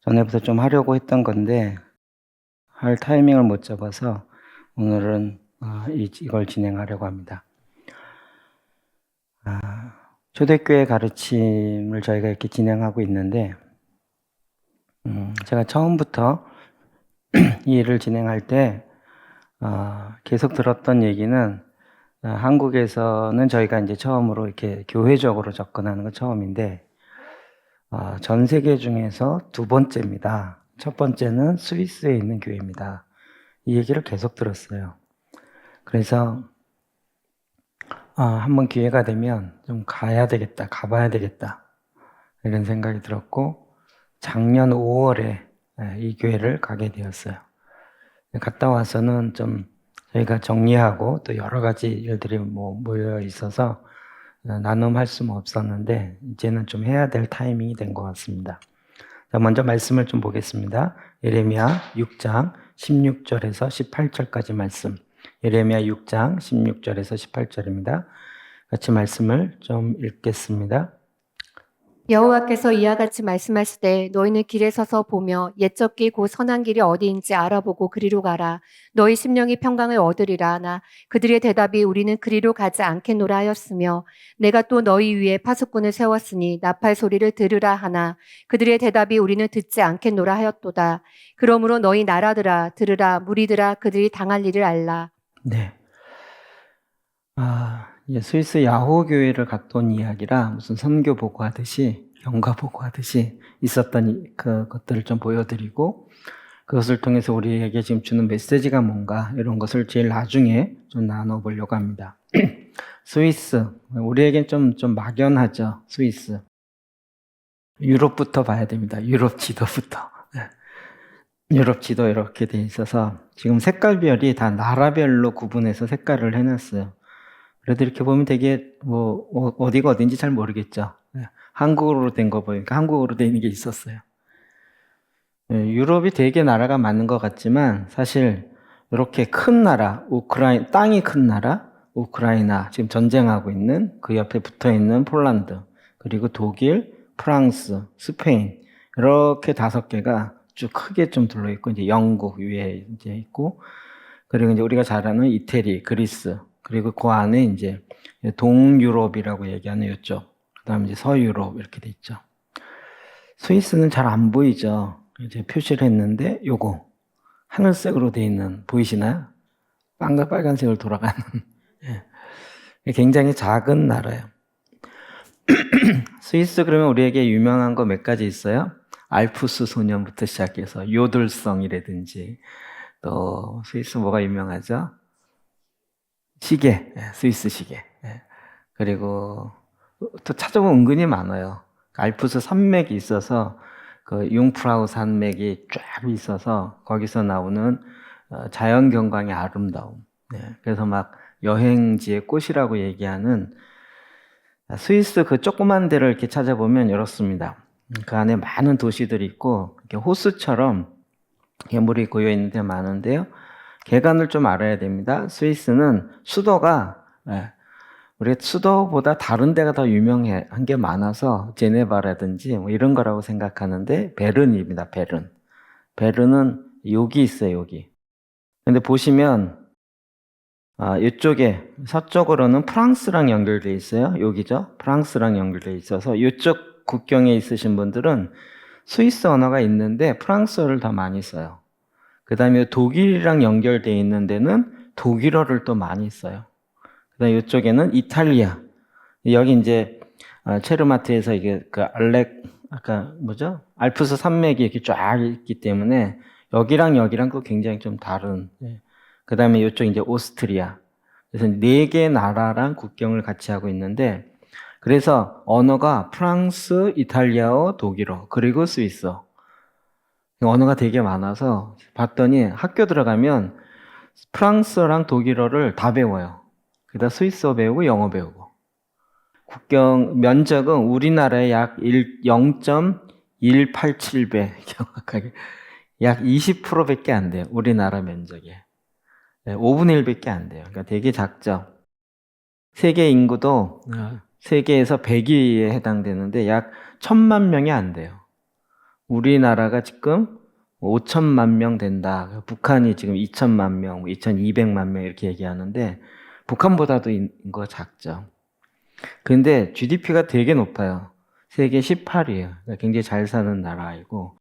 전에부터 좀 하려고 했던 건데 할 타이밍을 못 잡아서 오늘은 이걸 진행하려고 합니다. 초대교회 가르침을 저희가 이렇게 진행하고 있는데 제가 처음부터 이 일을 진행할 때 계속 들었던 얘기는 한국에서는 저희가 이제 처음으로 이렇게 교회적으로 접근하는 건 처음인데 전 세계 중에서 두 번째입니다. 첫 번째는 스위스에 있는 교회입니다. 이 얘기를 계속 들었어요. 그래서 한번 기회가 되면 좀 가야 되겠다, 가봐야 되겠다 이런 생각이 들었고 작년 5월에 이 교회를 가게 되었어요. 갔다 와서는 좀 저희가 정리하고 또 여러 가지 일들이 모여 있어서 나눔할 수는 없었는데 이제는 좀 해야 될 타이밍이 된 것 같습니다. 자, 먼저 말씀을 좀 보겠습니다. 예레미야 6장 16절에서 18절까지 말씀. 예레미야 6장 16절에서 18절입니다. 같이 말씀을 좀 읽겠습니다. 여호와께서 이와 같이 말씀하시되 너희는 길에 서서 보며 옛적 길 곧 선한 길이 어디인지 알아보고 그리로 가라. 너희 심령이 평강을 얻으리라. 하나 그들의 대답이 우리는 그리로 가지 않겠노라 하였으며 내가 또 너희 위에 파수꾼을 세웠으니 나팔 소리를 들으라 하나 그들의 대답이 우리는 듣지 않겠노라 하였도다. 그러므로 너희 나라들아 들으라. 무리들아 그들이 당할 일을 알라. 네. 스위스 야호 교회를 갔다 온 이야기라 무슨 선교 보고하듯이 연가 보고하듯이 있었던 것들을 좀 보여드리고 그것을 통해서 우리에게 지금 주는 메시지가 뭔가 이런 것을 제일 나중에 좀 나눠보려고 합니다. 스위스, 우리에겐 좀 막연하죠. 스위스. 유럽부터 봐야 됩니다. 유럽 지도부터. 유럽 지도 이렇게 돼 있어서 지금 색깔별이 다 나라별로 구분해서 색깔을 해놨어요. 그래도 이렇게 보면 되게 어디가 어딘지 잘 모르겠죠. 한국어로 된 거 보니까 한국어로 돼 있는 게 있었어요. 유럽이 되게 나라가 많은 것 같지만 사실 이렇게 큰 나라, 땅이 큰 나라, 우크라이나 지금 전쟁하고 있는 그 옆에 붙어 있는 폴란드, 그리고 독일, 프랑스, 스페인 이렇게 5개가 쭉 크게 좀 둘러 있고 이제 영국 위에 이제 있고 그리고 이제 우리가 잘 아는 이태리, 그리스 그리고 그 안에 이제 동유럽이라고 얘기하는 이쪽, 그다음에 이제 서유럽 이렇게 돼 있죠. 스위스는 잘 안 보이죠. 이제 표시를 했는데 요거 하늘색으로 돼 있는 보이시나요? 빨간색으로 돌아가는 굉장히 작은 나라예요. 스위스 그러면 우리에게 유명한 거 몇 가지 있어요. 알프스 소년부터 시작해서 요들성이라든지 또 스위스 뭐가 유명하죠? 시계, 스위스 시계. 그리고 또 찾아보면 은근히 많아요. 알프스 산맥이 있어서 그 융프라우 산맥이 쫙 있어서 거기서 나오는 자연 경관의 아름다움. 그래서 막 여행지의 꽃이라고 얘기하는 스위스 그 조그만 데를 이렇게 찾아보면 이렇습니다. 그 안에 많은 도시들이 있고 이렇게 호수처럼 물이 고여 있는 데 많은데요. 개관을 좀 알아야 됩니다. 스위스는 수도가 우리 수도보다 다른 데가 더 유명한 게 많아서 제네바라든지 뭐 이런 거라고 생각하는데 베른입니다. 베른. 베른은 여기 있어요. 여기. 근데 보시면 이쪽에 서쪽으로는 프랑스랑 연결돼 있어요. 여기죠. 프랑스랑 연결돼 있어서 이쪽 국경에 있으신 분들은 스위스 언어가 있는데 프랑스어를 더 많이 써요. 그 다음에 독일이랑 연결돼 있는 데는 독일어를 또 많이 써요. 그 다음에 이쪽에는 이탈리아. 여기 이제 체르마트에서 이게 아까 뭐죠? 알프스 산맥이 이렇게 쫙 있기 때문에 여기랑 여기랑 또 굉장히 좀 다른. 그 다음에 이쪽 이제 오스트리아. 그래서 4개 나라랑 국경을 같이 하고 있는데, 그래서 언어가 프랑스, 이탈리아어, 독일어, 그리고 스위스어. 언어가 되게 많아서 봤더니 학교 들어가면 프랑스어랑 독일어를 다 배워요. 그다음 스위스어 배우고 영어 배우고. 국경 면적은 우리나라의 약 0.187배 정확하게 약 20%밖에 안 돼요. 우리나라 면적에 5분의 1밖에 안 돼요. 그러니까 되게 작죠. 세계 인구도 세계에서 100위에 해당되는데 약 1000만 명이 안 돼요. 우리나라가 지금 5천만 명 된다. 북한이 지금 2천만 명, 2,200만 명 이렇게 얘기하는데 북한보다도 인구가 작죠. 근데 GDP가 되게 높아요. 세계 18위에요. 굉장히 잘 사는 나라이고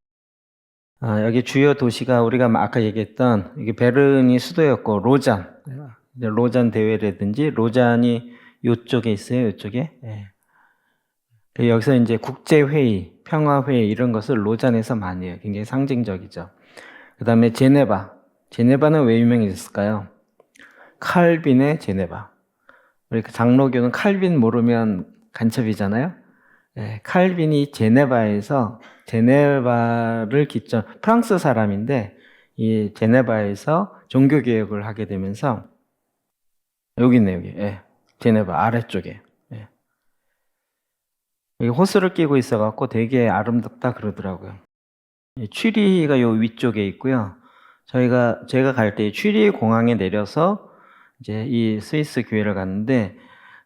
여기 주요 도시가 우리가 아까 얘기했던 이게 베른이 수도였고 로잔 대회라든지 로잔이 이쪽에 있어요. 이쪽에. 여기서 이제 국제회의, 평화회의 이런 것을 로잔에서 많이 해요. 굉장히 상징적이죠. 그 다음에 제네바는 왜 유명해졌을까요? 칼빈의 제네바. 우리 장로교는 칼빈 모르면 간첩이잖아요. 칼빈이 제네바를 프랑스 사람인데 이 제네바에서 종교개혁을 하게 되면서 여기 있네 여기. 제네바 아래쪽에. 여기 호수를 끼고 있어갖고 되게 아름답다 그러더라고요. 취리히가 요 위쪽에 있고요. 제가 갈 때 취리히 공항에 내려서 이제 이 스위스 교회를 갔는데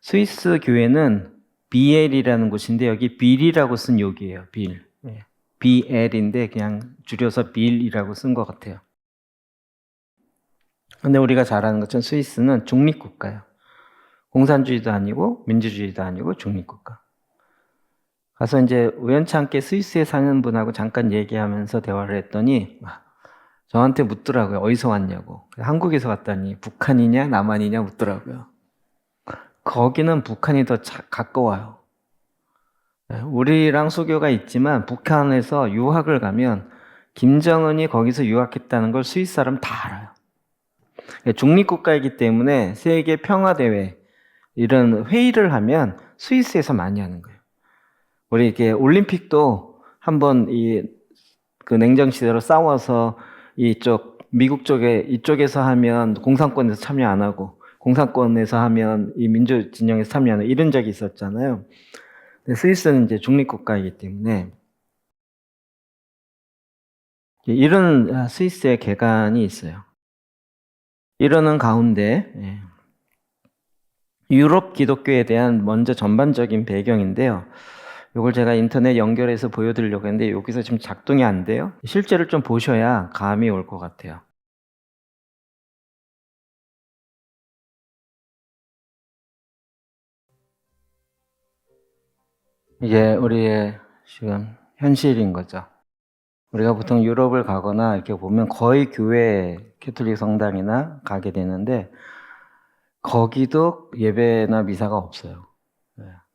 스위스 교회는 비엘이라는 곳인데 여기 빌이라고 쓴 욕이에요. 빌. BL인데 그냥 줄여서 빌이라고 쓴 것 같아요. 근데 우리가 잘 아는 것처럼 스위스는 중립국가예요. 공산주의도 아니고 민주주의도 아니고 중립국가. 가서 이제 우연찮게 스위스에 사는 분하고 잠깐 얘기하면서 대화를 했더니 저한테 묻더라고요. 어디서 왔냐고. 한국에서 왔다니 북한이냐 남한이냐 묻더라고요. 거기는 북한이 더 가까워요. 우리랑 수교가 있지만 북한에서 유학을 가면 김정은이 거기서 유학했다는 걸 스위스 사람 다 알아요. 중립국가이기 때문에 세계 평화대회 이런 회의를 하면 스위스에서 많이 하는 거예요. 우리 이렇게 올림픽도 한번 그 냉정시대로 싸워서 미국 이쪽에서 하면 공산권에서 참여 안 하고 공산권에서 하면 이 민주 진영에서 참여하는 이런 적이 있었잖아요. 근데 스위스는 이제 중립국가이기 때문에 이런 스위스의 개관이 있어요. 이러는 가운데 유럽 기독교에 대한 먼저 전반적인 배경인데요. 이걸 제가 인터넷 연결해서 보여드리려고 했는데 여기서 지금 작동이 안 돼요. 실제로 좀 보셔야 감이 올 것 같아요. 이게 우리의 지금 현실인 거죠. 우리가 보통 유럽을 가거나 이렇게 보면 거의 교회, 캐톨릭 성당이나 가게 되는데 거기도 예배나 미사가 없어요.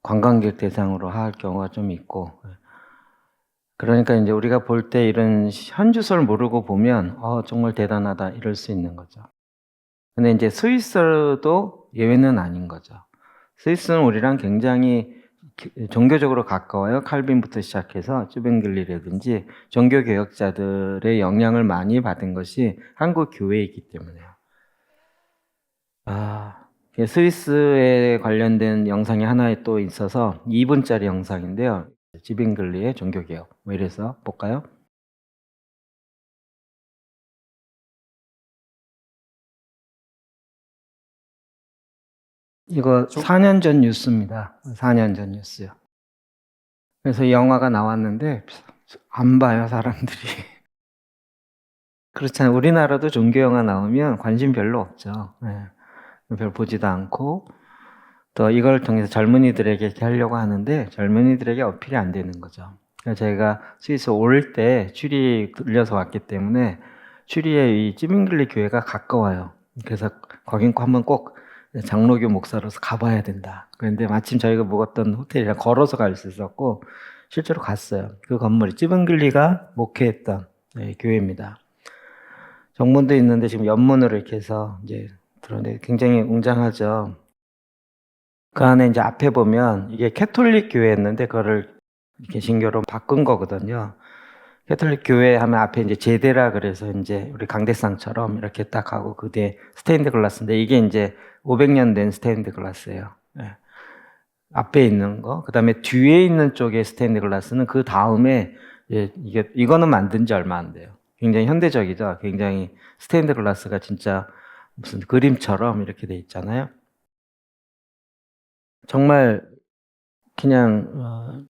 관광객 대상으로 할 경우가 좀 있고. 그러니까 이제 우리가 볼 때 이런 현주소를 모르고 보면 정말 대단하다 이럴 수 있는 거죠. 근데 이제 스위스도 예외는 아닌 거죠. 스위스는 우리랑 굉장히 종교적으로 가까워요. 칼빈부터 시작해서 쯔뱅글리라든지 종교개혁자들의 영향을 많이 받은 것이 한국 교회이기 때문에요. 스위스에 관련된 영상이 하나 또 있어서 2분짜리 영상인데요. 쯔뱅글리의 종교개혁. 이래서 볼까요? 이거 4년 전 뉴스입니다. 4년 전 뉴스요. 그래서 이 영화가 나왔는데 안 봐요, 사람들이. 그렇잖아요. 우리나라도 종교 영화 나오면 관심 별로 없죠. 별 보지도 않고 또 이걸 통해서 젊은이들에게 이렇게 하려고 하는데 젊은이들에게 어필이 안 되는 거죠. 그래서 제가 스위스 올 때 취리 들려서 왔기 때문에 취리의 이 찌밍글리 교회가 가까워요. 그래서 거긴 한번 꼭 장로교 목사로서 가봐야 된다. 그런데 마침 저희가 묵었던 호텔이랑 걸어서 갈 수 있었고 실제로 갔어요. 그 건물이 찌밍글리가 목회했던 교회입니다. 정문도 있는데 지금 연문으로 이렇게 해서 이제 들어오는데 굉장히 웅장하죠. 그 안에 이제 앞에 보면 이게 캐톨릭 교회였는데 그거를 개신교로 바꾼 거거든요. 캐톨릭 교회 하면 앞에 이제 제대라 그래서 이제 우리 강대상처럼 이렇게 딱 하고 그 뒤에 스테인드 글라스인데 이게 이제 500년 된 스테인드 글라스예요. 앞에 있는 거, 그 다음에 뒤에 있는 쪽에 스테인드 글라스는 그 다음에 이거는 만든 지 얼마 안 돼요. 굉장히 현대적이죠. 굉장히 스테인드 글라스가 진짜 무슨 그림처럼 이렇게 돼 있잖아요. 정말 그냥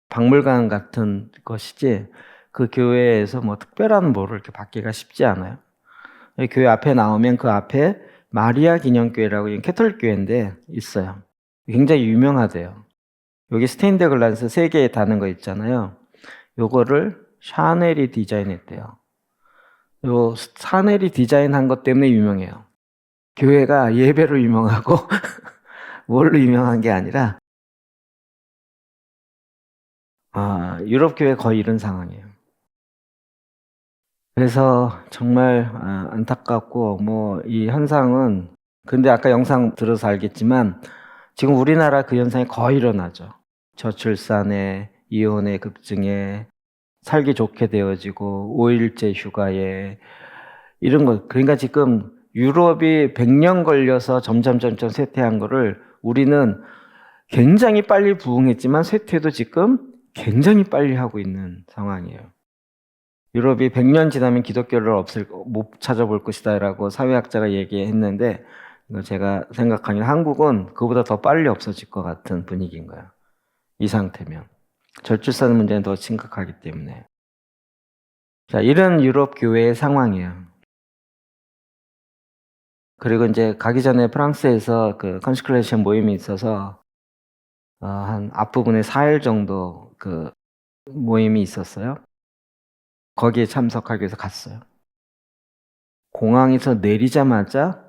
박물관 같은 것이지 그 교회에서 뭐 특별한 뭐를 이렇게 받기가 쉽지 않아요. 교회 앞에 나오면 그 앞에 마리아 기념교회라고 캐톨릭 교회인데 있어요. 굉장히 유명하대요. 여기 스테인드 글라스 3개 다는 거 있잖아요. 요거를 샤넬이 디자인했대요. 요 샤넬이 디자인한 것 때문에 유명해요. 교회가 예배로 유명하고 뭘로 유명한 게 아니라 유럽 교회 거의 이런 상황이에요. 그래서 정말 안타깝고 뭐 이 현상은 근데 아까 영상 들어서 알겠지만 지금 우리나라 그 현상이 거의 일어나죠. 저출산에 이혼에 급증에 살기 좋게 되어지고 5일제 휴가에 이런 거 그러니까 지금 유럽이 100년 걸려서 점점 쇠퇴한 거를 우리는 굉장히 빨리 부흥했지만 쇠퇴도 지금 굉장히 빨리 하고 있는 상황이에요. 유럽이 100년 지나면 기독교를 못 찾아볼 것이다라고 사회학자가 얘기했는데 제가 생각하기엔 한국은 그보다 더 빨리 없어질 것 같은 분위기인 거예요. 이 상태면. 저출산 문제는 더 심각하기 때문에. 자, 이런 유럽 교회의 상황이에요. 그리고 이제 가기 전에 프랑스에서 그 컨시크레이션 모임이 있어서 한 앞부분에 4일 정도 그 모임이 있었어요. 거기에 참석하기 위해서 갔어요. 공항에서 내리자마자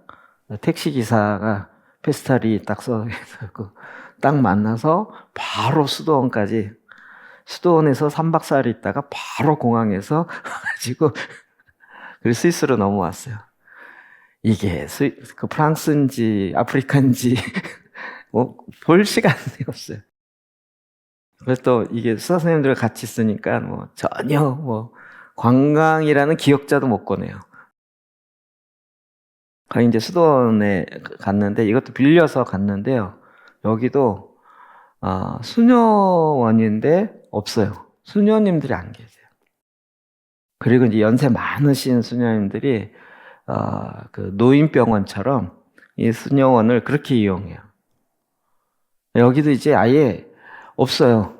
택시 기사가 페스탈이 딱 써있고 딱 만나서 바로 수도원까지 수도원에서 3박 4일 있다가 바로 공항에서 가지고 그리고 스위스로 넘어왔어요. 이게 그 프랑스인지 아프리카인지 볼 시간이 없어요. 그래서 또 이게 수사 선생님들과 같이 있으니까 뭐 전혀 뭐 관광이라는 기억자도 못 꺼내요. 이제 수도원에 갔는데 이것도 빌려서 갔는데요. 여기도 수녀원인데 없어요. 수녀님들이 안 계세요. 그리고 이제 연세 많으신 수녀님들이 그 노인병원처럼 이 수녀원을 그렇게 이용해요. 여기도 이제 아예 없어요.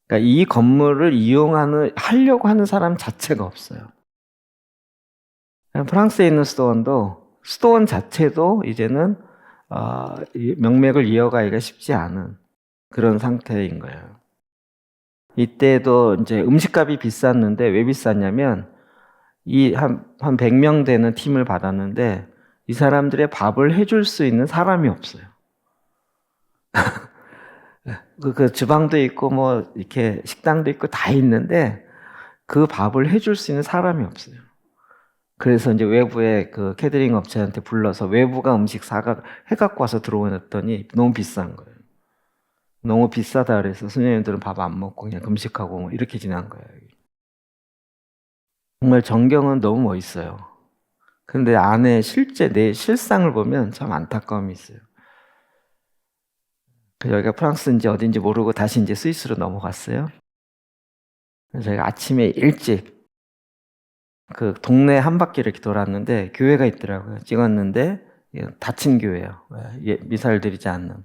그러니까 이 건물을 하려고 하는 사람 자체가 없어요. 프랑스에 있는 수도원도 수도원 자체도 이제는 명맥을 이어가기가 쉽지 않은 그런 상태인 거예요. 이때도 이제 음식값이 비쌌는데 왜 비쌌냐면 한 100명 되는 팀을 받았는데 이 사람들의 밥을 해줄 수 있는 사람이 없어요. 그 주방도 있고 뭐 이렇게 식당도 있고 다 있는데 그 밥을 해줄 수 있는 사람이 없어요. 그래서 이제 외부의 그 캐터링 업체한테 불러서 외부가 음식 해갖고 와서 들어오랬더니 너무 비싼 거예요. 너무 비싸다 그래서 수녀님들은 밥 안 먹고 그냥 금식하고 뭐 이렇게 지난 거예요. 정말 전경은 너무 멋있어요. 근데 안에 내 실상을 보면 참 안타까움이 있어요. 여기가 프랑스인지 어딘지 모르고 다시 이제 스위스로 넘어갔어요. 저희가 아침에 일찍 그 동네 한 바퀴를 이렇게 돌았는데 교회가 있더라고요. 찍었는데 닫힌 교회예요. 미사를 드리지 않는.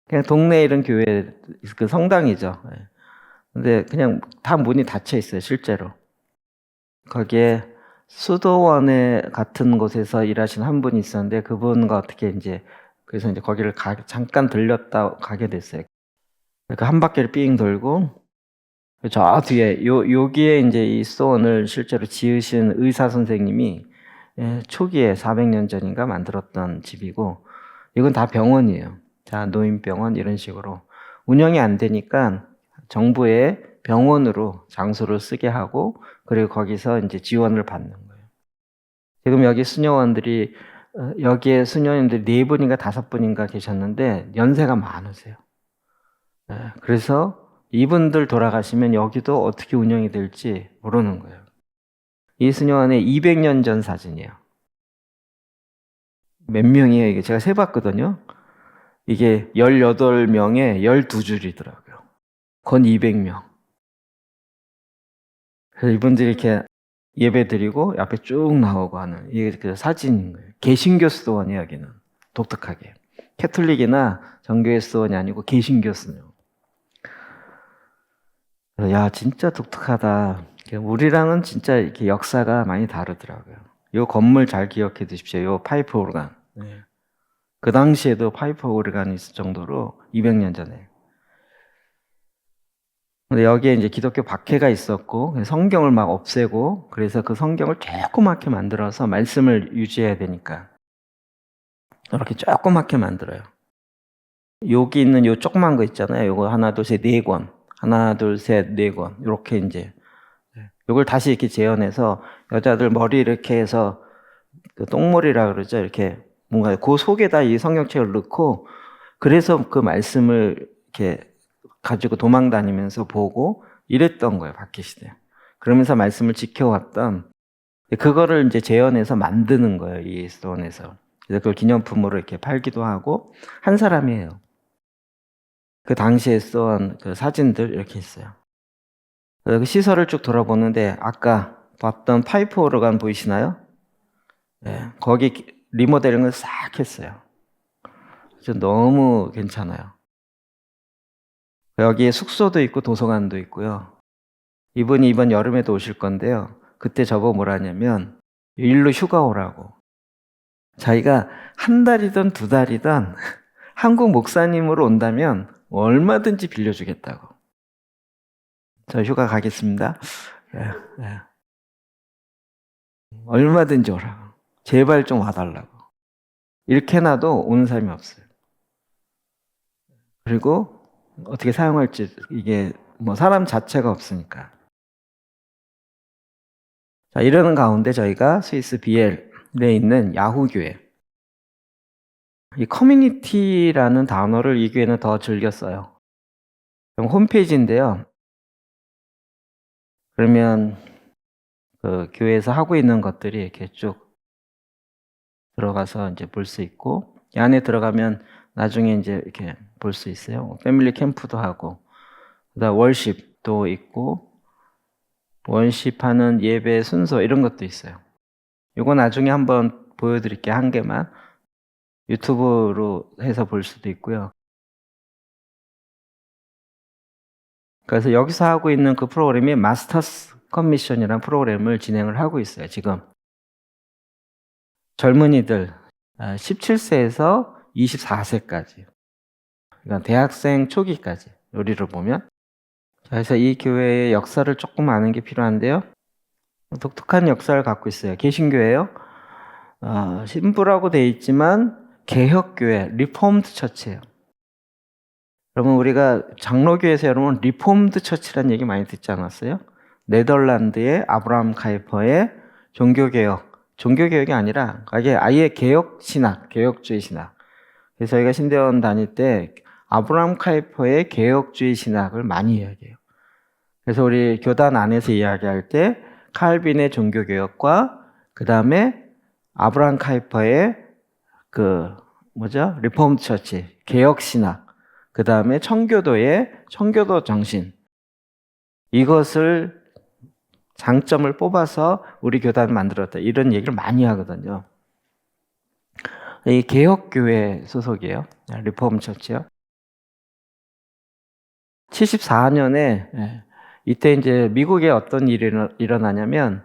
그냥 동네에 이런 교회 그 성당이죠. 근데 그냥 다 문이 닫혀 있어요, 실제로. 거기에 수도원에 같은 곳에서 일하신 한 분이 있었는데 그분과 어떻게 그래서 이제 거기를 잠깐 들렸다 가게 됐어요. 그 한 바퀴를 삥 돌고 저 뒤에 여기에 이제 이 수도원을 실제로 지으신 의사 선생님이 초기에 400년 전인가 만들었던 집이고 이건 다 병원이에요. 자, 노인병원 이런 식으로 운영이 안 되니까 정부의 병원으로 장소를 쓰게 하고 그리고 거기서 이제 지원을 받는 거예요. 지금 여기 수녀원들이 여기에 수녀님들이 4분인가 5분인가 계셨는데 연세가 많으세요. 그래서 이분들 돌아가시면 여기도 어떻게 운영이 될지 모르는 거예요. 이 수녀원의 200년 전 사진이에요. 몇 명이에요? 이게 제가 세봤거든요. 이게 18명에 12줄이더라고요. 건 200명. 그래서 이분들이 이렇게 예배 드리고 앞에 쭉 나오고 하는 이게 그 사진인 거예요. 개신교 수도원이에요, 여기는. 독특하게. 캐톨릭이나 정교회 수도원이 아니고 개신교 수도원. 그래서 야, 진짜 독특하다. 우리랑은 진짜 이렇게 역사가 많이 다르더라고요. 요 건물 잘 기억해 두십시오. 요 파이프 오르간. 네. 그 당시에도 파이프 오르간이 있을 정도로 200년 전에. 근데 여기에 이제 기독교 박해가 있었고 성경을 막 없애고 그래서 그 성경을 조그맣게 만들어서 말씀을 유지해야 되니까 이렇게 조그맣게 만들어요. 여기 있는 요 조그만 거 있잖아요. 요거 하나, 둘, 셋, 네 권. 하나, 둘, 셋, 네 권. 이렇게 이제 요걸 다시 이렇게 재현해서 여자들 머리 이렇게 해서 그 똥머리라 그러죠. 이렇게 뭔가 그 속에다 이 성경책을 넣고 그래서 그 말씀을 이렇게 가지고 도망 다니면서 보고 이랬던 거예요. 박해 시대. 그러면서 말씀을 지켜왔던 그거를 이제 재현해서 만드는 거예요. 이 스톤에서. 그래서 그걸 기념품으로 이렇게 팔기도 하고 한 사람이에요. 그 당시에 써온 그 사진들 이렇게 있어요. 그 시설을 쭉 돌아보는데 아까 봤던 파이프 오르간 보이시나요? 네, 거기 리모델링을 싹 했어요. 너무 괜찮아요. 여기에 숙소도 있고 도서관도 있고요. 이분이 이번 여름에도 오실 건데요. 그때 저보고 뭐라 하냐면 일로 휴가 오라고. 자기가 한 달이든 두 달이든 한국 목사님으로 온다면 얼마든지 빌려주겠다고. 저 휴가 가겠습니다. 예, 예. 얼마든지 오라고. 제발 좀 와달라고. 이렇게 해놔도 오는 사람이 없어요. 그리고 어떻게 사용할지 이게 뭐 사람 자체가 없으니까. 자, 이러는 가운데 저희가 스위스 비엘에 있는 야후교회. 이 커뮤니티라는 단어를 이 교회는 더 즐겨 써요. 홈페이지인데요. 그러면 그 교회에서 하고 있는 것들이 이렇게 쭉 들어가서 이제 볼 수 있고, 이 안에 들어가면 나중에 이제 이렇게 볼 수 있어요. 패밀리 캠프도 하고, 그다음 월십도 있고, 월십하는 예배 순서 이런 것도 있어요. 이거 나중에 한번 보여드릴게요. 한 개만. 유튜브로 해서 볼 수도 있고요. 그래서 여기서 하고 있는 그 프로그램이 마스터스 커미션이라는 프로그램을 진행을 하고 있어요. 지금 젊은이들 17세에서 24세까지, 그러니까 대학생 초기까지 요리를 보면. 자, 그래서 이 교회의 역사를 조금 아는 게 필요한데요. 독특한 역사를 갖고 있어요. 개신교예요. 신부라고 돼 있지만 개혁교회, 리폼드 처치예요. 여러분 우리가 장로교에서 여러분 리폼드 처치라는 얘기 많이 듣지 않았어요? 네덜란드의 아브라함 카이퍼의 종교개혁이 아니라 아예 개혁신학, 개혁주의 신학. 그래서 저희가 신대원 다닐 때 아브라함 카이퍼의 개혁주의 신학을 많이 이야기해요. 그래서 우리 교단 안에서 이야기할 때 칼빈의 종교개혁과 그 다음에 아브라함 카이퍼의 리폼드 처치, 개혁신학, 그 다음에 청교도 정신, 이것을 장점을 뽑아서 우리 교단을 만들었다. 이런 얘기를 많이 하거든요. 이 개혁교회 소속이에요. 리폼 처치요. 74년에 이때 이제 미국에 어떤 일이 일어나냐면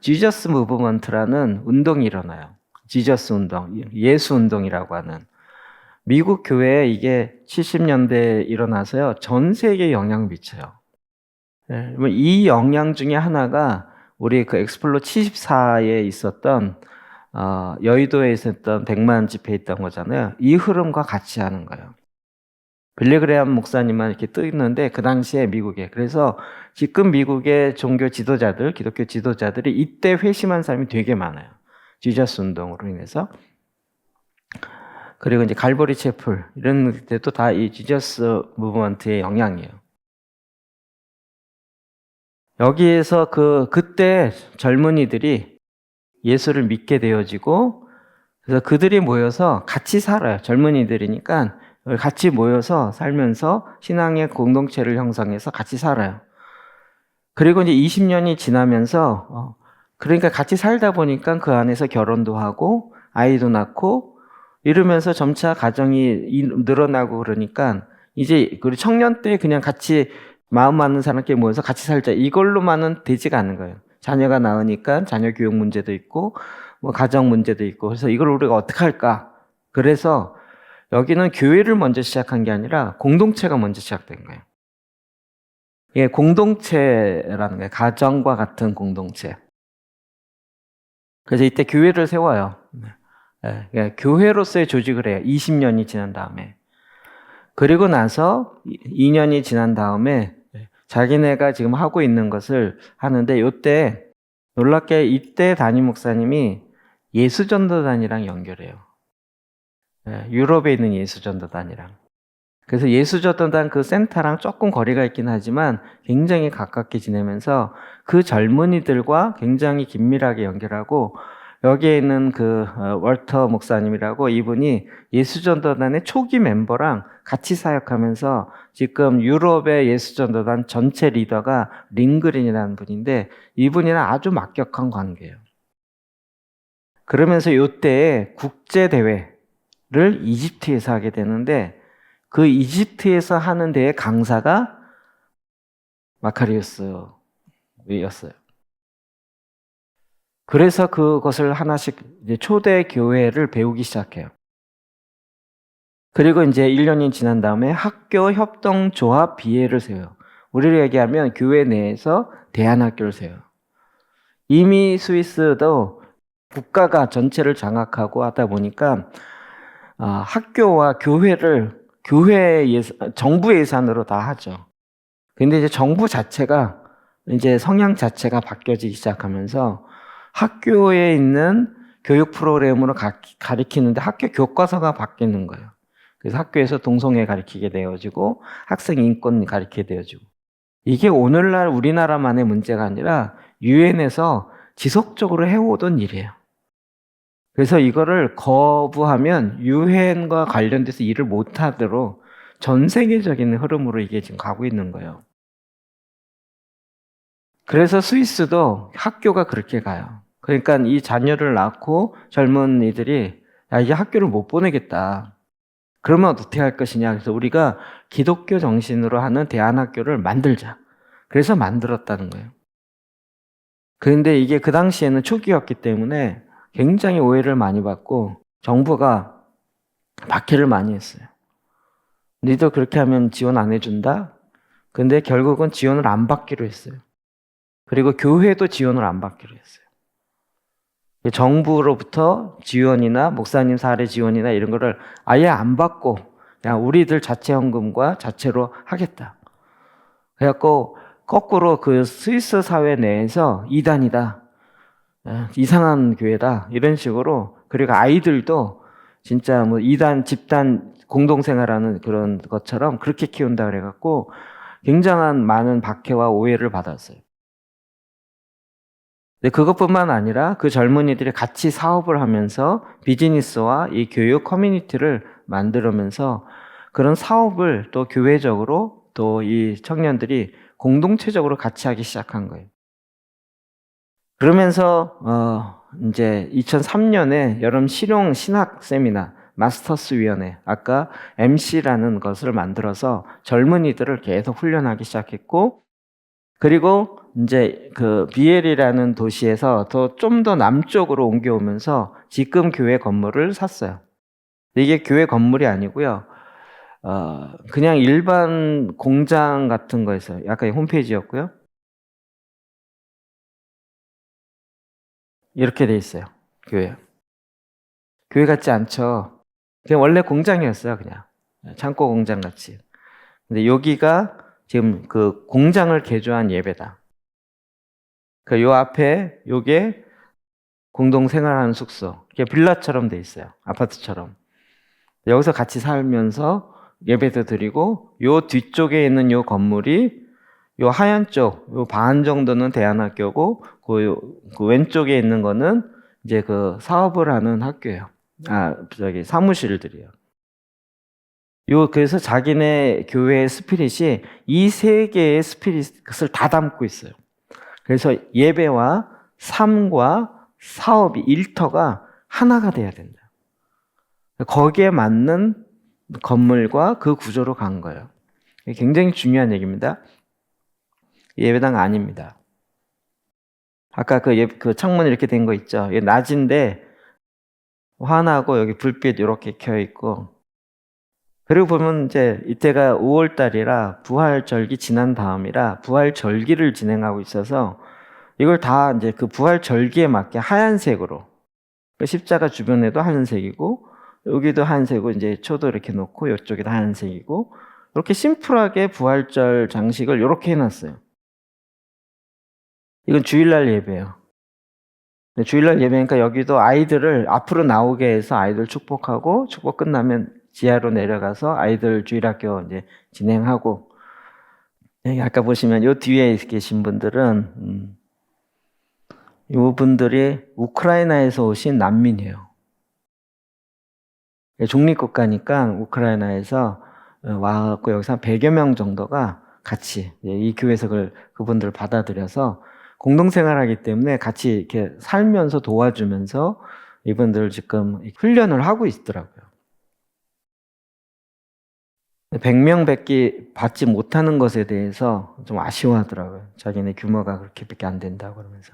지저스 무브먼트라는 운동이 일어나요. 지저스 운동, 예수 운동이라고 하는. 미국 교회에 이게 70년대에 일어나서요, 전 세계에 영향을 미쳐요. 이 영향 중에 하나가 우리 그 엑스플로 74에 있었던 여의도에 있었던 100만 집회 있던 거잖아요. 이 흐름과 같이 하는 거예요. 빌리그레암 목사님만 이렇게 떠 있는데 그 당시에 미국에, 그래서 지금 미국의 종교 지도자들, 기독교 지도자들이 이때 회심한 사람이 되게 많아요. 지저스 운동으로 인해서. 그리고 이제 갈보리 채플 이런 데도 다 이 지저스 무브먼트의 영향이에요. 여기에서 그때 젊은이들이 예수를 믿게 되어지고, 그래서 그들이 모여서 같이 살아요. 젊은이들이니까 같이 모여서 살면서 신앙의 공동체를 형성해서 같이 살아요. 그리고 이제 20년이 지나면서 그러니까 같이 살다 보니까 그 안에서 결혼도 하고 아이도 낳고 이러면서 점차 가정이 늘어나고 그러니까 이제 우리 청년 때 그냥 같이 마음 맞는 사람끼리 모여서 같이 살자. 이걸로만은 되지가 않는 거예요. 자녀가 낳으니까 자녀 교육 문제도 있고, 뭐 가정 문제도 있고, 그래서 이걸 우리가 어떻게 할까? 그래서 여기는 교회를 먼저 시작한 게 아니라 공동체가 먼저 시작된 거예요. 이게 공동체라는 거예요. 가정과 같은 공동체. 그래서 이때 교회를 세워요. 그러니까 교회로서의 조직을 해요. 20년이 지난 다음에. 그리고 나서 2년이 지난 다음에 자기네가 지금 하고 있는 것을 하는데, 이때 놀랍게 이때 담임 목사님이 예수전도단이랑 연결해요. 유럽에 있는 예수전도단이랑. 그래서 예수전도단 그 센터랑 조금 거리가 있긴 하지만 굉장히 가깝게 지내면서 그 젊은이들과 굉장히 긴밀하게 연결하고, 여기에 있는 그 월터 목사님이라고, 이분이 예수전도단의 초기 멤버랑 같이 사역하면서 지금 유럽의 예수전도단 전체 리더가 링그린이라는 분인데, 이분이랑 아주 막격한 관계예요. 그러면서 이때에 국제대회를 이집트에서 하게 되는데, 그 이집트에서 하는 데의 강사가 마카리우스였어요. 그래서 그것을 하나씩 이제 초대 교회를 배우기 시작해요. 그리고 이제 1년이 지난 다음에 학교 협동조합 비회를 세워요. 우리를 얘기하면 교회 내에서 대안학교를 세워요. 이미 스위스도 국가가 전체를 장악하고 하다 보니까 학교와 교회를 정부 예산으로 다 하죠. 근데 이제 정부 자체가 이제 성향 자체가 바뀌어지기 시작하면서 학교에 있는 교육 프로그램으로 가리키는데 학교 교과서가 바뀌는 거예요. 그래서 학교에서 동성애 가리키게 되어지고 학생 인권 가리키게 되어지고, 이게 오늘날 우리나라만의 문제가 아니라 유엔에서 지속적으로 해오던 일이에요. 그래서 이거를 거부하면 유엔과 관련돼서 일을 못하도록 전 세계적인 흐름으로 이게 지금 가고 있는 거예요. 그래서 스위스도 학교가 그렇게 가요. 그러니까 이 자녀를 낳고 젊은이들이 이제 학교를 못 보내겠다. 그러면 어떻게 할 것이냐. 그래서 우리가 기독교 정신으로 하는 대안학교를 만들자. 그래서 만들었다는 거예요. 그런데 이게 그 당시에는 초기였기 때문에 굉장히 오해를 많이 받고 정부가 박해를 많이 했어요. 너희들 그렇게 하면 지원 안 해준다? 근데 결국은 지원을 안 받기로 했어요. 그리고 교회도 지원을 안 받기로 했어요. 정부로부터 지원이나 목사님 사례 지원이나 이런 거를 아예 안 받고 그냥 우리들 자체 헌금과 자체로 하겠다. 그래갖고 거꾸로 그 스위스 사회 내에서 이단이다, 이상한 교회다, 이런 식으로. 그리고 아이들도 진짜 뭐 이단 집단 공동생활하는 그런 것처럼 그렇게 키운다 그래갖고 굉장한 많은 박해와 오해를 받았어요. 근데 그것뿐만 아니라 그 젊은이들이 같이 사업을 하면서 비즈니스와 이 교육 커뮤니티를 만들면서 그런 사업을 또 교회적으로 또 이 청년들이 공동체적으로 같이 하기 시작한 거예요. 그러면서 이제 2003년에 여름 실용 신학 세미나 마스터스 위원회, 아까 MC라는 것을 만들어서 젊은이들을 계속 훈련하기 시작했고, 그리고 이제 그 비엘이라는 도시에서 좀 더 남쪽으로 옮겨오면서 지금 교회 건물을 샀어요. 이게 교회 건물이 아니고요. 그냥 일반 공장 같은 거였어요. 약간 홈페이지였고요. 이렇게 돼 있어요. 교회 같지 않죠. 그냥 원래 공장이었어요. 그냥 창고 공장 같이. 근데 여기가 지금 그 공장을 개조한 예배당. 요 앞에 요게 공동 생활하는 숙소. 이게 빌라처럼 돼 있어요. 아파트처럼. 여기서 같이 살면서 예배도 드리고, 요 뒤쪽에 있는 요 건물이 요 하얀 쪽, 요 반 정도는 대안학교고, 그 왼쪽에 있는 거는 이제 그 사업을 하는 학교예요. 사무실들이요. 그래서 자기네 교회의 스피릿이 이 세 개의 스피릿을 다 담고 있어요. 그래서 예배와 삶과 사업이 일터가 하나가 돼야 된다. 거기에 맞는 건물과 그 구조로 간 거예요. 굉장히 중요한 얘기입니다. 예배당 아닙니다. 아까 그 창문 이렇게 된 거 있죠? 이게 낮인데 환하고 여기 불빛 이렇게 켜 있고, 그리고 보면 이제 이때가 5월 달이라 부활절기 지난 다음이라 부활절기를 진행하고 있어서 이걸 다 이제 그 부활절기에 맞게 하얀색으로, 그 십자가 주변에도 하얀색이고 여기도 하얀색이고 이제 초도 이렇게 놓고 이쪽에도 하얀색이고 이렇게 심플하게 부활절 장식을 이렇게 해놨어요. 이건 주일날 예배예요. 주일날 예배니까 여기도 아이들을 앞으로 나오게 해서 아이들 축복하고 축복 끝나면 지하로 내려가서 아이들 주일학교 이제 진행하고, 여기 아까 보시면 요 뒤에 계신 분들은 요 분들이 우크라이나에서 오신 난민이에요. 중립국가니까 우크라이나에서 와갖고 여기서 한 100여 명 정도가 같이 이 교회에서 그분들을 받아들여서 공동생활하기 때문에 같이 이렇게 살면서 도와주면서 이분들 지금 훈련을 하고 있더라고요. 100명 받지 못하는 것에 대해서 좀 아쉬워하더라고요. 자기네 규모가 그렇게밖에 안 된다고 그러면서.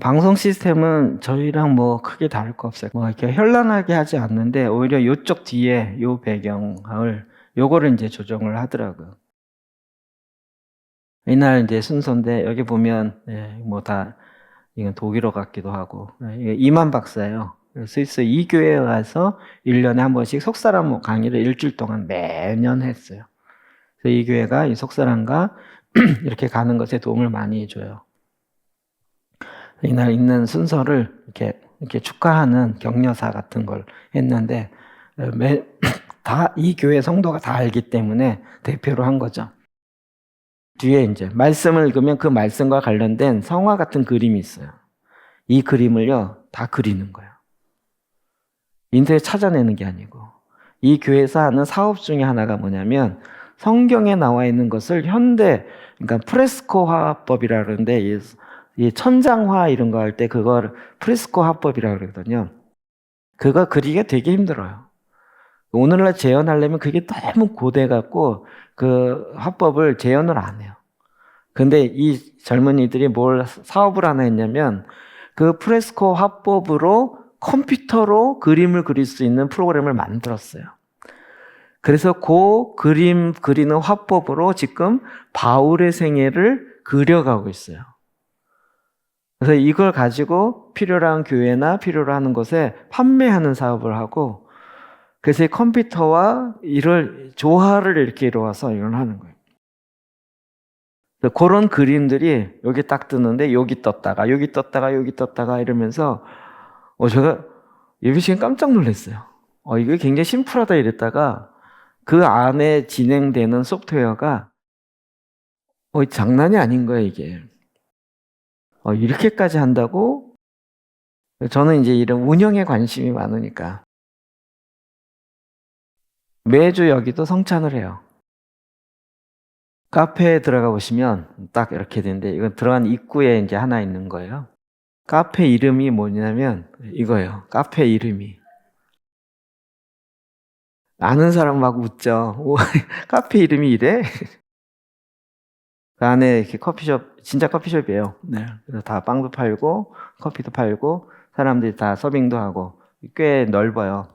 방송 시스템은 저희랑 뭐 크게 다를 거 없어요. 뭐 이렇게 현란하게 하지 않는데 오히려 요쪽 뒤에 요 배경을 요거를 이제 조정을 하더라고요. 이날 이제 순서인데 여기 보면 뭐 다 이건 독일어 같기도 하고, 이게 이만 박사예요. 스위스 이 교회에 가서 1년에 한 번씩 속사람 강의를 일주일 동안 매년 했어요. 그래서 이 교회가 이 속사람과 이렇게 가는 것에 도움을 많이 줘요. 이날 있는 순서를 이렇게 축하하는 격려사 같은 걸 했는데 다 이 교회 성도가 다 알기 때문에 대표로 한 거죠. 뒤에 이제 말씀을 읽으면 그 말씀과 관련된 성화 같은 그림이 있어요. 이 그림을요 다 그리는 거예요. 인터넷 찾아내는 게 아니고, 이 교회에서 하는 사업 중에 하나가 뭐냐면 성경에 나와 있는 것을 현대, 그러니까 프레스코 화법이라 그러는데 이 천장화 이런 거 할 때 그걸 프레스코 화법이라 그러거든요. 그거 그리기가 되게 힘들어요. 오늘날 재현하려면 그게 너무 고돼 갖고 그 화법을 재현을 안 해요. 근데 이 젊은이들이 뭘 사업을 하나 했냐면 그 프레스코 화법으로 컴퓨터로 그림을 그릴 수 있는 프로그램을 만들었어요. 그래서 그 그림 그리는 화법으로 지금 바울의 생애를 그려가고 있어요. 그래서 이걸 가지고 필요로 한 교회나 필요로 하는 곳에 판매하는 사업을 하고, 그래서 이 컴퓨터와 이를 조화를 이렇게 이루어서 이걸 하는 거예요. 그런 그림들이 여기 딱 뜨는데 여기 떴다가 여기 떴다가 여기 떴다가 이러면서 제가 예배 시간 깜짝 놀랐어요. 이게 굉장히 심플하다 이랬다가 그 안에 진행되는 소프트웨어가 장난이 아닌 거예요, 이게. 이렇게까지 한다고? 저는 이제 이런 운영에 관심이 많으니까 매주 여기도 성찬을 해요. 카페에 들어가 보시면 딱 이렇게 되는데 이건 들어간 입구에 이제 하나 있는 거예요. 카페 이름이 뭐냐면 이거예요. 카페 이름이. 아는 사람 막 웃죠. 카페 이름이 이래? 그 안에 이렇게 커피숍, 진짜 커피숍이에요. 네. 그래서 다 빵도 팔고, 커피도 팔고, 사람들이 다 서빙도 하고, 꽤 넓어요.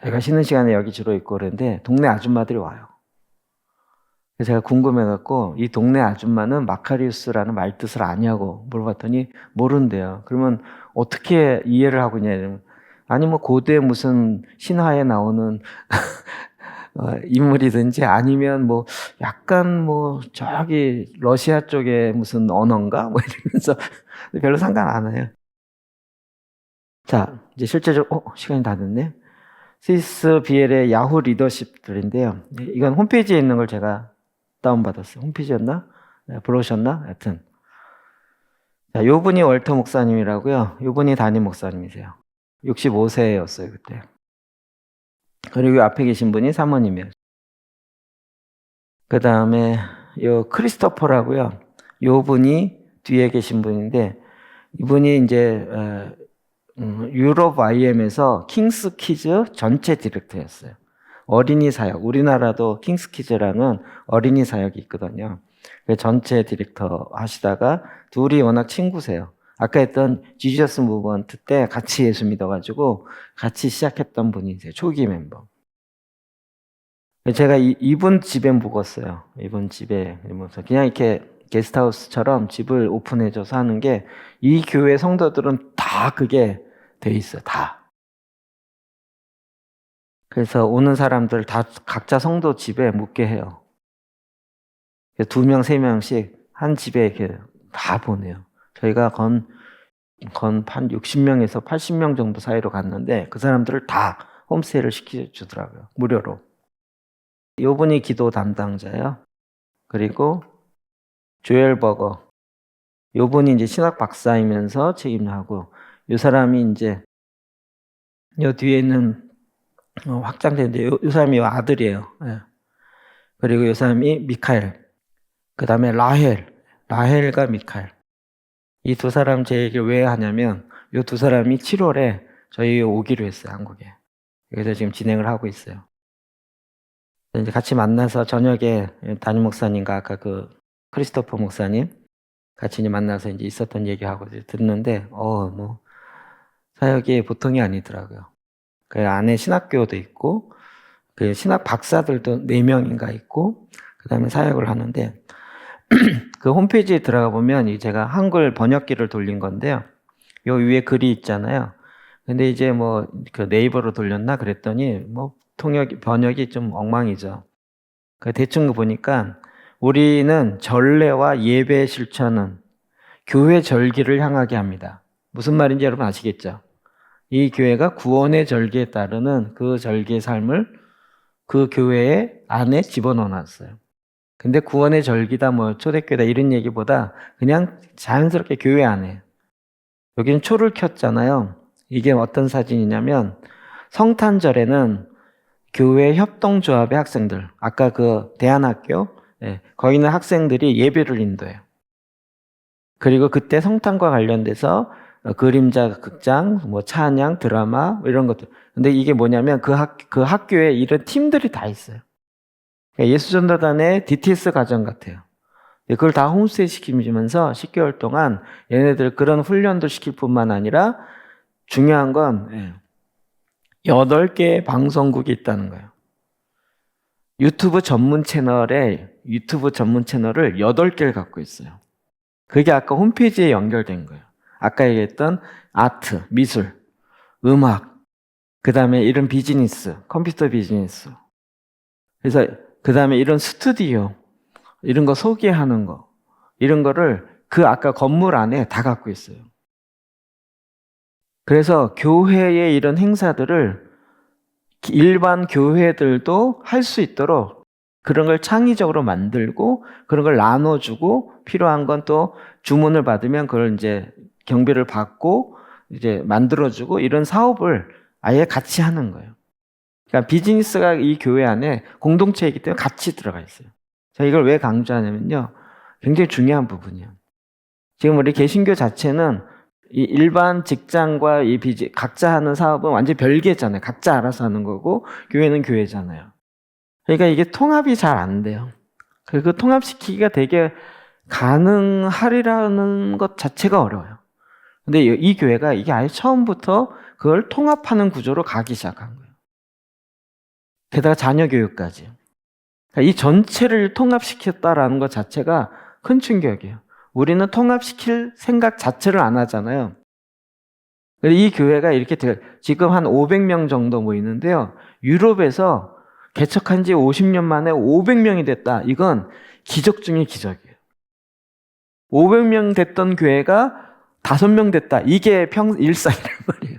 제가 쉬는 시간에 여기 주로 있고 그러는데, 동네 아줌마들이 와요. 그래서 제가 궁금해갖고, 이 동네 아줌마는 마카리우스라는 말 뜻을 아냐고 물어봤더니, 모른대요. 그러면 어떻게 이해를 하고 있냐, 이러면, 아니, 뭐, 고대 무슨 신화에 나오는 인물이든지 아니면 뭐 약간 뭐 저기 러시아 쪽에 무슨 언어인가 뭐 이러면서 별로 상관 안 해요. 자, 이제 실제적으로 시간이 다 됐네. 스위스 비엘의 야후 리더십들인데요. 이건 홈페이지에 있는 걸 제가 다운받았어요. 홈페이지였나? 브로셔였나? 하여튼. 자, 요 분이 월터 목사님이라고요. 요 분이 담임 목사님이세요. 65세였어요, 그때. 그리고 앞에 계신 분이 사모님이에요. 그 다음에 요 크리스토퍼라고요. 요 분이 뒤에 계신 분인데, 이분이 이제 유럽 IM에서 킹스 키즈 전체 디렉터였어요. 어린이 사역, 우리나라도 킹스키즈라는 어린이 사역이 있거든요. 그 전체 디렉터 하시다가 둘이 워낙 친구세요. 아까 했던 지저스 무브먼트 때 같이 예수 믿어가지고 같이 시작했던 분이세요. 초기 멤버. 제가 이분 집에 묵었어요. 이분 집에 묵어서 그냥 이렇게 게스트하우스처럼 집을 오픈해줘서 하는 게 이 교회 성도들은 다 그게 돼 있어요. 다. 그래서 오는 사람들 다 각자 성도 집에 묵게 해요. 2명, 3명씩 한 집에 이렇게 다 보내요. 저희가 건 한 60명에서 80명 정도 사이로 갔는데 그 사람들을 다 홈스테이를 시켜주더라고요. 무료로. 요분이 기도 담당자예요. 그리고 조엘 버거. 요분이 이제 신학 박사이면서 책임하고, 요 사람이 이제 요 뒤에 있는 확장되는데 요 사람이 요 아들이에요. 예. 그리고 요 사람이 미카엘. 그 다음에 라헬과 미카엘. 이 두 사람 제 얘기를 왜 하냐면 요 두 사람이 7월에 저희 오기로 했어요, 한국에. 그래서 지금 진행을 하고 있어요. 이제 같이 만나서 저녁에 담임 목사님과 아까 그 크리스토퍼 목사님 같이 이제 만나서 이제 있었던 얘기하고 듣는데, 뭐 사역이 보통이 아니더라고요. 그 안에 신학교도 있고, 그 신학 박사들도 4명인가 있고, 그 다음에 사역을 하는데, 그 홈페이지에 들어가 보면 제가 한글 번역기를 돌린 건데요. 요 위에 글이 있잖아요. 근데 이제 뭐 그 네이버로 돌렸나 그랬더니 뭐 번역이 좀 엉망이죠. 그 대충 보니까 우리는 전례와 예배 실천은 교회 절기를 향하게 합니다. 무슨 말인지 여러분 아시겠죠? 이 교회가 구원의 절기에 따르는 그 절기의 삶을 그 교회 안에 집어넣어놨어요. 근데 구원의 절기다, 뭐 초대교회다 이런 얘기보다 그냥 자연스럽게 교회 안에. 여기는 초를 켰잖아요. 이게 어떤 사진이냐면 성탄절에는 교회 협동조합의 학생들, 아까 그 대안학교, 거기 있는 학생들이 예배를 인도해요. 그리고 그때 성탄과 관련돼서 그림자 극장, 뭐 찬양, 드라마 이런 것들. 근데 이게 뭐냐면 그 학교에 이런 팀들이 다 있어요. 예수전도단의 DTS 과정 같아요. 그걸 다 홈스테이 시키면서 10개월 동안 얘네들 그런 훈련도 시킬 뿐만 아니라 중요한 건 8개의 방송국이 있다는 거예요. 유튜브 전문 채널을 8개를 갖고 있어요. 그게 아까 홈페이지에 연결된 거예요. 아까 얘기했던 아트, 미술, 음악, 그 다음에 이런 비즈니스, 컴퓨터 비즈니스. 그래서 그 다음에 이런 스튜디오, 이런 거 소개하는 거, 이런 거를 그 아까 건물 안에 다 갖고 있어요. 그래서 교회의 이런 행사들을 일반 교회들도 할 수 있도록 그런 걸 창의적으로 만들고 그런 걸 나눠주고 필요한 건 또 주문을 받으면 그걸 이제 경비를 받고 이제 만들어주고 이런 사업을 아예 같이 하는 거예요. 그러니까 비즈니스가 이 교회 안에 공동체이기 때문에 같이 들어가 있어요. 제가 이걸 왜 강조하냐면요. 굉장히 중요한 부분이에요. 지금 우리 개신교 자체는 이 일반 직장과 각자 하는 사업은 완전히 별개잖아요. 각자 알아서 하는 거고 교회는 교회잖아요. 그러니까 이게 통합이 잘 안 돼요. 그 통합시키기가 되게 가능하리라는 것 자체가 어려워요. 근데 이 교회가 이게 아예 처음부터 그걸 통합하는 구조로 가기 시작한 거예요. 게다가 자녀 교육까지. 그러니까 이 전체를 통합시켰다라는 것 자체가 큰 충격이에요. 우리는 통합시킬 생각 자체를 안 하잖아요. 이 교회가 이렇게 지금 한 500명 정도 모이는데요. 유럽에서 개척한 지 50년 만에 500명이 됐다. 이건 기적 중의 기적이에요. 500명 됐던 교회가 5명 됐다. 이게 일상이란 말이에요.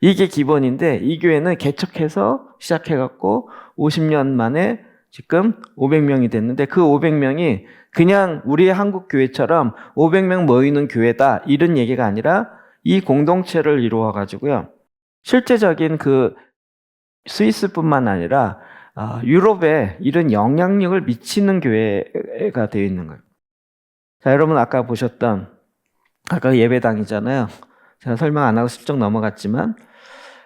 이게 기본인데 이 교회는 개척해서 시작해갖고 50년 만에 지금 500명이 됐는데 그 500명이 그냥 우리 한국 교회처럼 500명 모이는 교회다 이런 얘기가 아니라 이 공동체를 이루어 가지고요. 실제적인 그 스위스뿐만 아니라 유럽에 이런 영향력을 미치는 교회가 되어 있는 거예요. 자, 여러분 아까 보셨던 아까 예배당이잖아요. 제가 설명 안 하고 슬쩍 넘어갔지만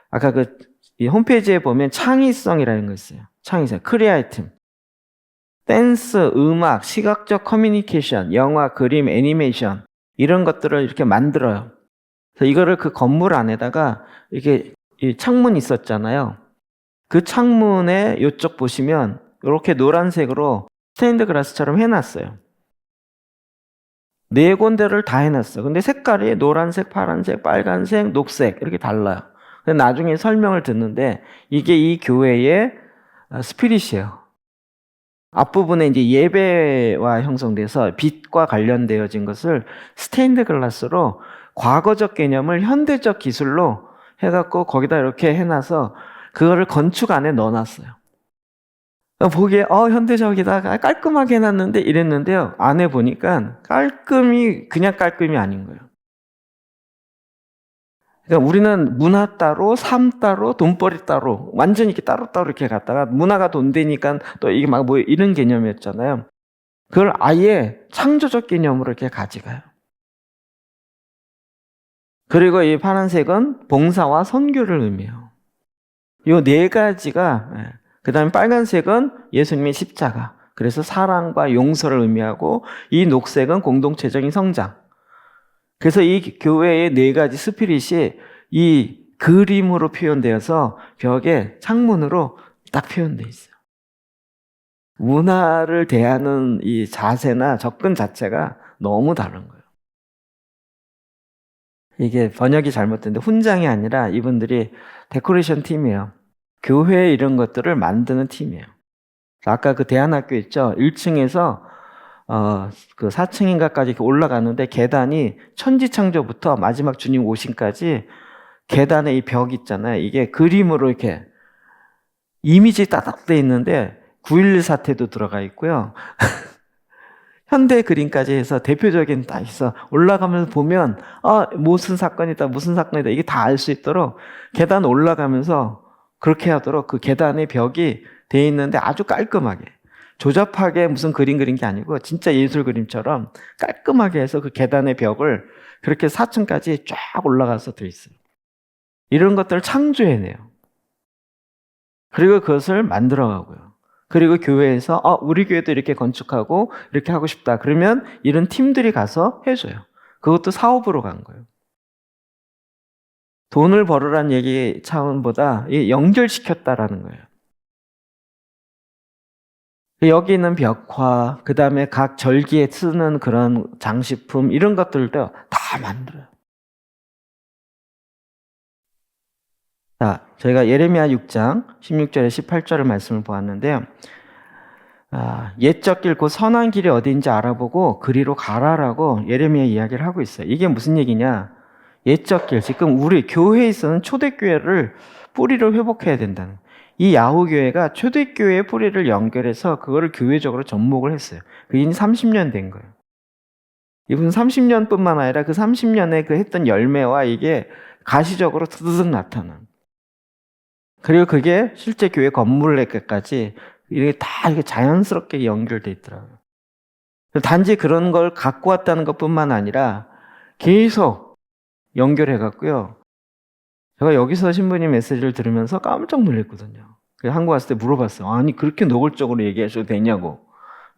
아까 그 이 홈페이지에 보면 창의성이라는 거 있어요. 창의성, 크리에이티브. 댄스, 음악, 시각적 커뮤니케이션, 영화, 그림, 애니메이션 이런 것들을 이렇게 만들어요. 그래서 이거를 그 건물 안에다가 이렇게 이 창문 있었잖아요. 그 창문에 이쪽 보시면 이렇게 노란색으로 스테인드 글라스처럼 해놨어요. 4군데를 다 해놨어. 근데 색깔이 노란색, 파란색, 빨간색, 녹색 이렇게 달라요. 근데 나중에 설명을 듣는데 이게 이 교회의 스피릿이에요. 앞부분에 이제 예배와 형성돼서 빛과 관련되어진 것을 스테인드 글라스로 과거적 개념을 현대적 기술로 해갖고 거기다 이렇게 해놔서 그거를 건축 안에 넣어놨어요. 보기에 현대적이다 깔끔하게 해놨는데 이랬는데요. 안에 보니까 그냥 깔끔이 아닌 거예요. 그러니까 우리는 문화 따로, 삶 따로, 돈벌이 따로, 완전히 이렇게 따로따로 이렇게 갔다가 문화가 돈 되니까 또 이게 막 뭐 이런 개념이었잖아요. 그걸 아예 창조적 개념으로 이렇게 가져가요. 그리고 이 파란색은 봉사와 선교를 의미해요. 이 4가지가, 그 다음에 빨간색은 예수님의 십자가. 그래서 사랑과 용서를 의미하고, 이 녹색은 공동체적인 성장. 그래서 이 교회의 4가지 스피릿이 이 그림으로 표현되어서 벽에 창문으로 딱 표현되어 있어요. 문화를 대하는 이 자세나 접근 자체가 너무 다른 거예요. 이게 번역이 잘못됐는데 훈장이 아니라 이분들이 데코레이션 팀이에요. 교회 이런 것들을 만드는 팀이에요. 아까 그 대안학교 있죠? 1층에서 그 4층인가까지 이렇게 올라가는데 계단이 천지창조부터 마지막 주님 오심까지 계단에 이 벽 있잖아요. 이게 그림으로 이렇게 이미지 따닥 돼 있는데 9.11 사태도 들어가 있고요. 현대 그림까지 해서 대표적인 다 있어. 올라가면서 보면 무슨 사건이다 무슨 사건이다 이게 다 알 수 있도록 계단 올라가면서 그렇게 하도록 그 계단의 벽이 돼 있는데 아주 깔끔하게 조잡하게 무슨 그림 그린 게 아니고 진짜 예술 그림처럼 깔끔하게 해서 그 계단의 벽을 그렇게 4층까지 쫙 올라가서 돼 있어요. 이런 것들을 창조해내요. 그리고 그것을 만들어가고요. 그리고 교회에서 우리 교회도 이렇게 건축하고 이렇게 하고 싶다. 그러면 이런 팀들이 가서 해줘요. 그것도 사업으로 간 거예요. 돈을 벌으라는 얘기 차원보다 연결시켰다라는 거예요. 여기 있는 벽화, 그 다음에 각 절기에 쓰는 그런 장식품 이런 것들도 다 만들어요. 자, 저희가 예레미야 6장 16절에 18절의 말씀을 보았는데요. 옛적 길 곧 선한 길이 어디인지 알아보고 그리로 가라라고 예레미야 이야기를 하고 있어요. 이게 무슨 얘기냐? 옛적 길, 지금 우리 교회에 있어는 초대교회를 뿌리를 회복해야 된다는. 이 야후교회가 초대교회의 뿌리를 연결해서 그거를 교회적으로 접목을 했어요. 그게 이제 30년 된 거예요. 이분 30년뿐만 아니라 그 30년에 그 했던 열매와 이게 가시적으로 드드득 나타난. 그리고 그게 실제 교회 건물에까지 이게 다 이게 자연스럽게 연결돼 있더라고요. 단지 그런 걸 갖고 왔다는 것뿐만 아니라 계속 연결해 갖고요. 제가 여기서 신부님 메시지를 들으면서 깜짝 놀랐거든요. 그래서 한국 왔을 때 물어봤어요. 아니 그렇게 노골적으로 얘기하셔도 되냐고.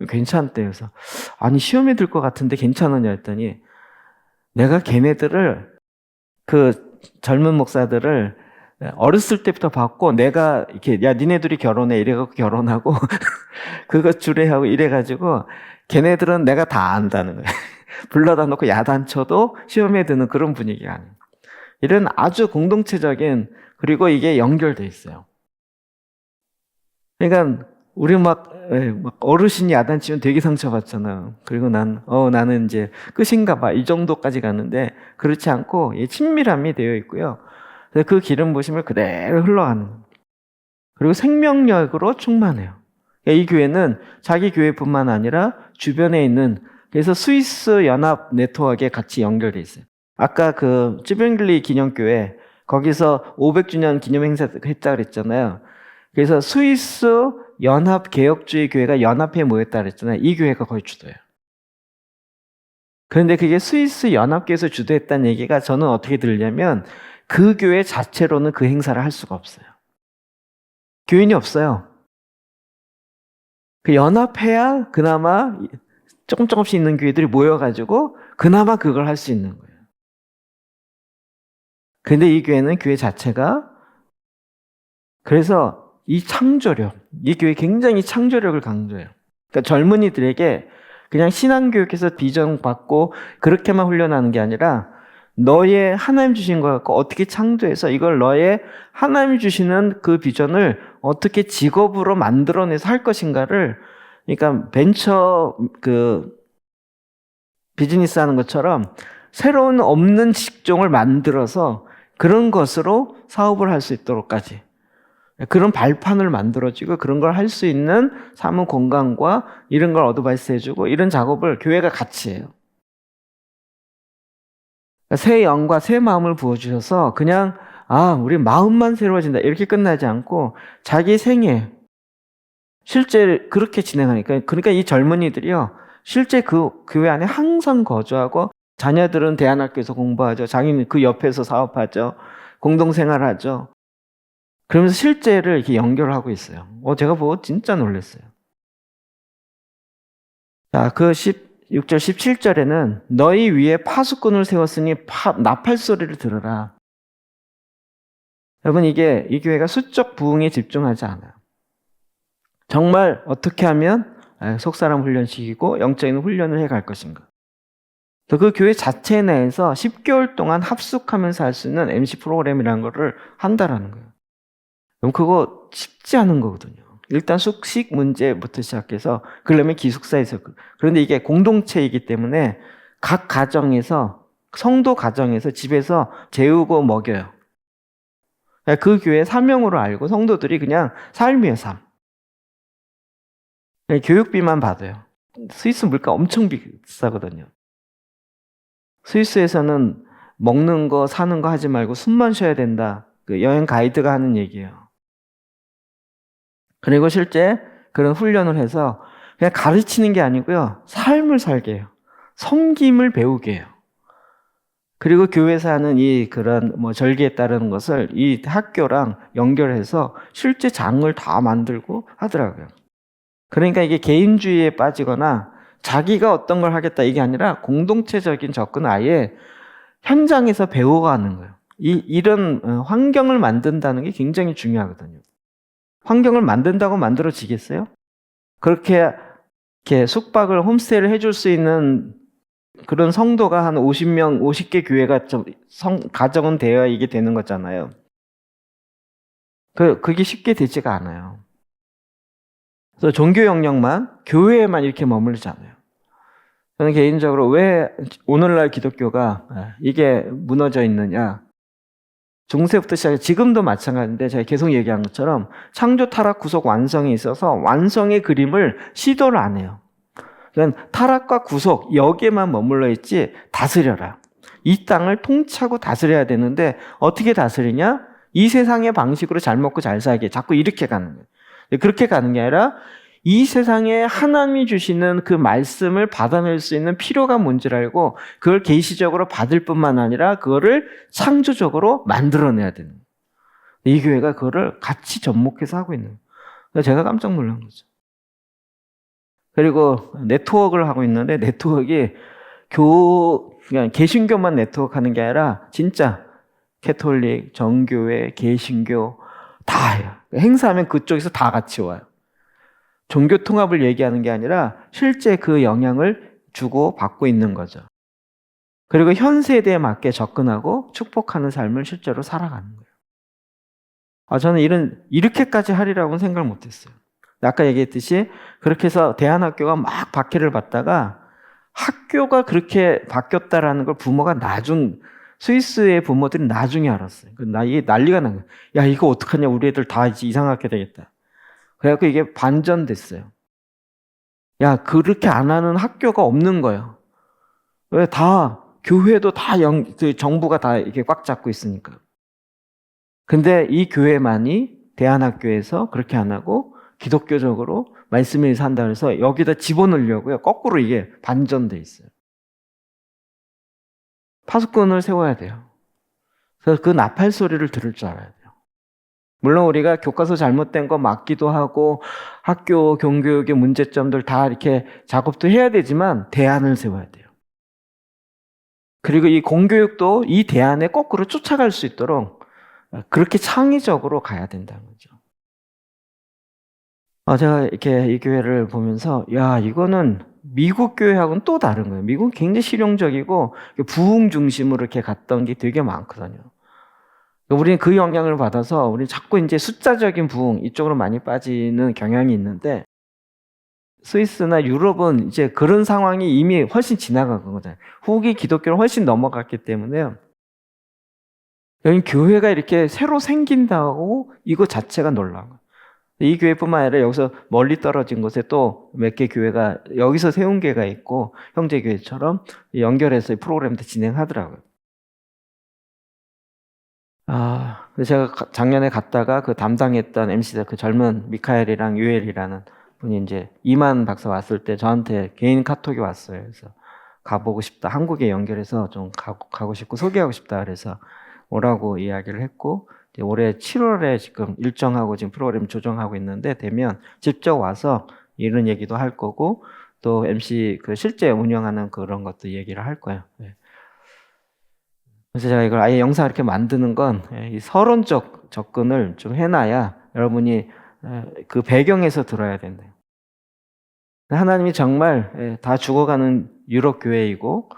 괜찮대요. 그래서 아니 시험에 들 것 같은데 괜찮으냐 했더니 내가 걔네들을 그 젊은 목사들을 어렸을 때부터 봤고 내가 이렇게 야 니네들이 결혼해 이래갖고 결혼하고 그거 주례하고 이래가지고 걔네들은 내가 다 안다는 거예요. 불러다 놓고 야단쳐도 시험에 드는 그런 분위기가 아니에요. 이런 아주 공동체적인 그리고 이게 연결돼 있어요. 그러니까 우리 막 어르신이 야단치면 되게 상처받잖아요. 그리고 나는 이제 끝인가 봐 이 정도까지 가는데 그렇지 않고 친밀함이 되어 있고요. 그래서 그 기름 부심을 그대로 흘러가는 겁니다. 그리고 생명력으로 충만해요. 이 교회는 자기 교회뿐만 아니라 주변에 있는 그래서 스위스 연합 네트워크에 같이 연결돼 있어요. 아까 그 쯔빙글리 기념교회 거기서 500주년 기념 행사 했다 그랬잖아요. 그래서 스위스 연합 개혁주의 교회가 연합회에 모였다 그랬잖아요. 이 교회가 거의 주도예요. 그런데 그게 스위스 연합교회에서 주도했다는 얘기가 저는 어떻게 들리냐면 그 교회 자체로는 그 행사를 할 수가 없어요. 교인이 없어요. 그 연합해야 그나마 조금씩 있는 교회들이 모여가지고 그나마 그걸 할 수 있는 거예요. 근데 이 교회는 교회 자체가, 그래서 이 창조력, 이 교회 굉장히 창조력을 강조해요. 그러니까 젊은이들에게 그냥 신앙교육에서 비전 받고 그렇게만 훈련하는 게 아니라 너의 하나님 주신 거 갖고 어떻게 창조해서 이걸 너의 하나님 주시는 그 비전을 어떻게 직업으로 만들어내서 할 것인가를, 그러니까 벤처 비즈니스 하는 것처럼 새로운 없는 직종을 만들어서 그런 것으로 사업을 할 수 있도록까지, 그런 발판을 만들어주고 그런 걸 할 수 있는 사무 공간과 이런 걸 어드바이스 해주고 이런 작업을 교회가 같이 해요. 새 영과 새 마음을 부어주셔서 그냥 우리 마음만 새로워진다 이렇게 끝나지 않고 자기 생애 실제 그렇게 진행하니까, 그러니까 이 젊은이들이요 실제 그 교회 안에 항상 거주하고 자녀들은 대안학교에서 공부하죠. 자기는 그 옆에서 사업하죠. 공동생활하죠. 그러면서 실제를 이렇게 연결하고 있어요. 제가 보고 진짜 놀랐어요. 자, 그 16절, 17절에는 너희 위에 파수꾼을 세웠으니 나팔 소리를 들으라. 여러분, 이 교회가 수적 부흥에 집중하지 않아요. 정말 어떻게 하면 속사람 훈련시키고 영적인 훈련을 해갈 것인가. 그 교회 자체 내에서 10개월 동안 합숙하면서 할 수 있는 MC 프로그램이라는 거를 한다라는 거예요. 그럼 그거 쉽지 않은 거거든요. 일단 숙식 문제부터 시작해서 그러려면 기숙사에서, 그런데 이게 공동체이기 때문에 각 가정에서, 성도 가정에서 집에서 재우고 먹여요. 그 교회 사명으로 알고 성도들이 그냥 삶이에요, 삶. 교육비만 받아요. 스위스 물가 엄청 비싸거든요. 스위스에서는 먹는 거 사는 거 하지 말고 숨만 쉬어야 된다. 그 여행 가이드가 하는 얘기예요. 그리고 실제 그런 훈련을 해서 그냥 가르치는 게 아니고요. 삶을 살게 해요. 섬김을 배우게 해요. 그리고 교회에서 하는 그런 절기에 따르는 것을 이 학교랑 연결해서 실제 장을 다 만들고 하더라고요. 그러니까 이게 개인주의에 빠지거나 자기가 어떤 걸 하겠다 이게 아니라 공동체적인 접근을 아예 현장에서 배워가는 거예요. 이런 환경을 만든다는 게 굉장히 중요하거든요. 환경을 만든다고 만들어지겠어요? 그렇게 이렇게 숙박을, 홈스테이를 해줄 수 있는 그런 성도가 한 50명, 50개 교회가 가정은 되어야 이게 되는 거잖아요. 그게 쉽게 되지가 않아요. 그래서 종교 영역만, 교회에만 이렇게 머물지 않아요. 저는 개인적으로 왜 오늘날 기독교가 이게 무너져 있느냐. 중세부터 시작해 지금도 마찬가지인데 제가 계속 얘기한 것처럼 창조, 타락, 구속, 완성에 있어서 완성의 그림을 시도를 안 해요. 그러니까 타락과 구속 여기에만 머물러 있지 다스려라. 이 땅을 통치하고 다스려야 되는데 어떻게 다스리냐? 이 세상의 방식으로 잘 먹고 잘 살게 자꾸 이렇게 가는 거예요. 그렇게 가는 게 아니라 이 세상에 하나님이 주시는 그 말씀을 받아낼 수 있는 필요가 뭔지를 알고 그걸 계시적으로 받을 뿐만 아니라 그거를 창조적으로 만들어내야 되는 거예요. 이 교회가 그거를 같이 접목해서 하고 있는 거예요. 제가 깜짝 놀란 거죠. 그리고 네트워크를 하고 있는데 네트워크가 그냥 개신교만 네트워크 하는 게 아니라 진짜 캐톨릭, 정교회, 개신교 다 해요. 행사하면 그쪽에서 다 같이 와요. 종교 통합을 얘기하는 게 아니라 실제 그 영향을 주고 받고 있는 거죠. 그리고 현 세대에 맞게 접근하고 축복하는 삶을 실제로 살아가는 거예요. 저는 이렇게까지 하리라고는 생각을 못했어요. 아까 얘기했듯이 그렇게 해서 대안학교가 막 박해를 받다가 학교가 그렇게 바뀌었다라는 걸 부모가 스위스의 부모들이 나중에 알았어요. 이게 난리가 난 거예요. 야, 이거 어떡하냐. 우리 애들 다 이제 이상하게 되겠다. 그래갖고 이게 반전됐어요. 야, 그렇게 안 하는 학교가 없는 거예요. 왜 교회도 정부가 다 이렇게 꽉 잡고 있으니까. 근데 이 교회만이 대안학교에서 그렇게 안 하고 기독교적으로 말씀을 산다 그래서 여기다 집어넣으려고요. 거꾸로 이게 반전돼 있어요. 파수꾼을 세워야 돼요. 그래서 그 나팔 소리를 들을 줄 알아야 돼요. 물론 우리가 교과서 잘못된 거 맞기도 하고 학교 공교육의 문제점들 다 이렇게 작업도 해야 되지만 대안을 세워야 돼요. 그리고 이 공교육도 이 대안에 거꾸로 쫓아갈 수 있도록 그렇게 창의적으로 가야 된다는 거죠. 제가 이렇게 이 교회를 보면서 야, 이거는 미국 교회하고는 또 다른 거예요. 미국은 굉장히 실용적이고 부흥 중심으로 이렇게 갔던 게 되게 많거든요. 우리는 그 영향을 받아서 우리는 자꾸 이제 숫자적인 부흥 이쪽으로 많이 빠지는 경향이 있는데 스위스나 유럽은 이제 그런 상황이 이미 훨씬 지나간 거잖아요. 후기 기독교를 훨씬 넘어갔기 때문에요. 여기 교회가 이렇게 새로 생긴다고 이거 자체가 놀라운 거예요. 이 교회뿐만 아니라 여기서 멀리 떨어진 곳에 또 몇 개 교회가 여기서 세운 교회가 있고 형제교회처럼 연결해서 이 프로그램도 진행하더라고요. 그래서 제가 작년에 갔다가 그 담당했던 MC들 그 젊은 미카엘이랑 유엘이라는 분이 이제 이만 박사 왔을 때 저한테 개인 카톡이 왔어요. 그래서 가보고 싶다. 한국에 연결해서 좀 가고 싶고 소개하고 싶다. 그래서 오라고 이야기를 했고 이제 올해 7월에 지금 일정하고 지금 프로그램 조정하고 있는데 되면 직접 와서 이런 얘기도 할 거고 또 MC 그 실제 운영하는 그런 것도 얘기를 할 거예요. 네. 그래서 제가 이걸 아예 영상 이렇게 만드는 건 이 서론적 접근을 좀 해놔야 여러분이 그 배경에서 들어야 된대요. 하나님이 정말 다 죽어가는 유럽 교회이고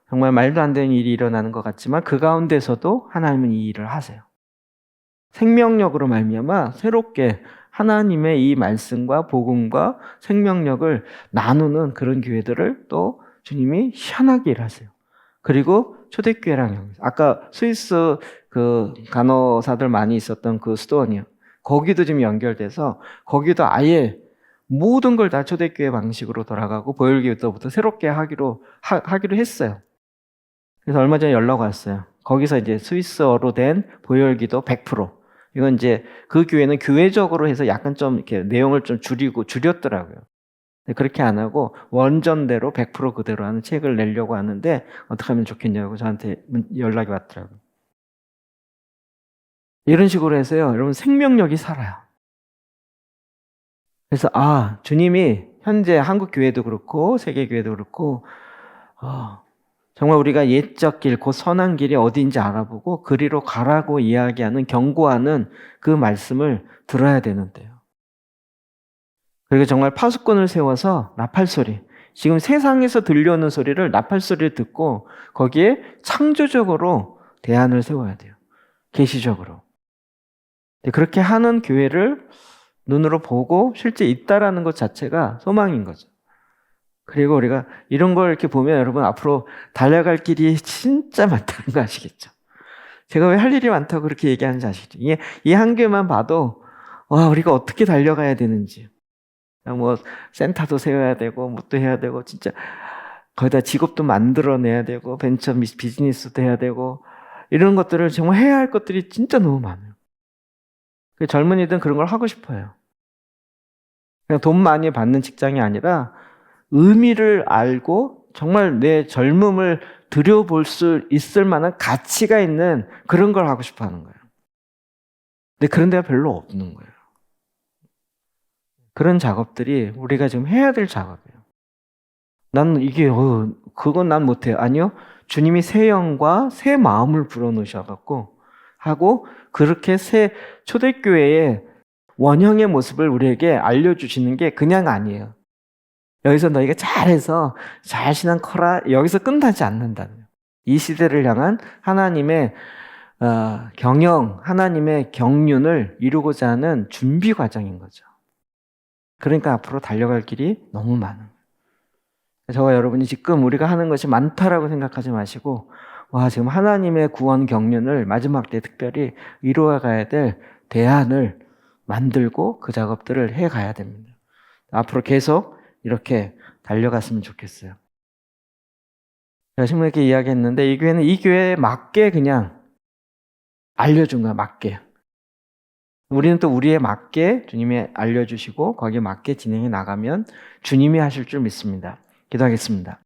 정말 말도 안 되는 일이 일어나는 것 같지만 그 가운데서도 하나님은 이 일을 하세요. 생명력으로 말미암아 새롭게 하나님의 이 말씀과 복음과 생명력을 나누는 그런 교회들을 또 주님이 희한하게 일하세요. 그리고 초대교회랑 아까 스위스 그 간호사들 많이 있었던 그 수도원이요. 거기도 지금 연결돼서 거기도 아예 모든 걸 다 초대교회 방식으로 돌아가고 보혈기도부터 새롭게 하기로 했어요. 그래서 얼마 전에 연락 왔어요. 거기서 이제 스위스어로 된 보혈기도 100%. 이건 이제 그 교회는 교회적으로 해서 약간 좀 이렇게 내용을 좀 줄였더라고요. 그렇게 안 하고 원전대로 100% 그대로 하는 책을 내려고 하는데 어떻게 하면 좋겠냐고 저한테 연락이 왔더라고요. 이런 식으로 해서요. 여러분 생명력이 살아요. 그래서 주님이 현재 한국 교회도 그렇고 세계 교회도 그렇고 정말 우리가 옛적 길, 곧 선한 길이 어디인지 알아보고 그리로 가라고 이야기하는 경고하는 그 말씀을 들어야 되는데요. 그리고 정말 파수꾼을 세워서 나팔소리, 지금 세상에서 들려오는 소리를 나팔소리를 듣고 거기에 창조적으로 대안을 세워야 돼요. 계시적으로. 그렇게 하는 교회를 눈으로 보고 실제 있다라는 것 자체가 소망인 거죠. 그리고 우리가 이런 걸 이렇게 보면 여러분 앞으로 달려갈 길이 진짜 많다는 거 아시겠죠? 제가 왜 할 일이 많다고 그렇게 얘기하는지 아시겠죠? 이 한 개만 봐도 우리가 어떻게 달려가야 되는지. 뭐 센터도 세워야 되고 뭣도 해야 되고 진짜 거기다 직업도 만들어내야 되고 벤처 비즈니스도 해야 되고 이런 것들을 정말 해야 할 것들이 진짜 너무 많아요. 젊은이들은 그런 걸 하고 싶어요. 그냥 돈 많이 받는 직장이 아니라 의미를 알고 정말 내 젊음을 들여볼 수 있을 만한 가치가 있는 그런 걸 하고 싶어 하는 거예요. 근데 그런 데가 별로 없는 거예요. 그런 작업들이 우리가 지금 해야 될 작업이에요. 나는 이게 그건 난 못해요. 아니요. 주님이 새 영과 새 마음을 불어넣으셔갖고 하고 그렇게 새 초대교회의 원형의 모습을 우리에게 알려주시는 게 그냥 아니에요. 여기서 너희가 잘해서 잘 신앙 커라 여기서 끝나지 않는다는 이 시대를 향한 하나님의 경영, 하나님의 경륜을 이루고자 하는 준비 과정인 거죠. 그러니까 앞으로 달려갈 길이 너무 많은 거예요. 저와 여러분이 지금 우리가 하는 것이 많다라고 생각하지 마시고 지금 하나님의 구원 경륜을 마지막 때 특별히 이루어가야 될 대안을 만들고 그 작업들을 해가야 됩니다. 앞으로 계속 이렇게 달려갔으면 좋겠어요. 제가 신부님께 이야기했는데 이 교회는 이 교회에 맞게 그냥 알려준 거야. 맞게. 우리는 또 우리에 맞게 주님이 알려주시고 거기에 맞게 진행해 나가면 주님이 하실 줄 믿습니다. 기도하겠습니다.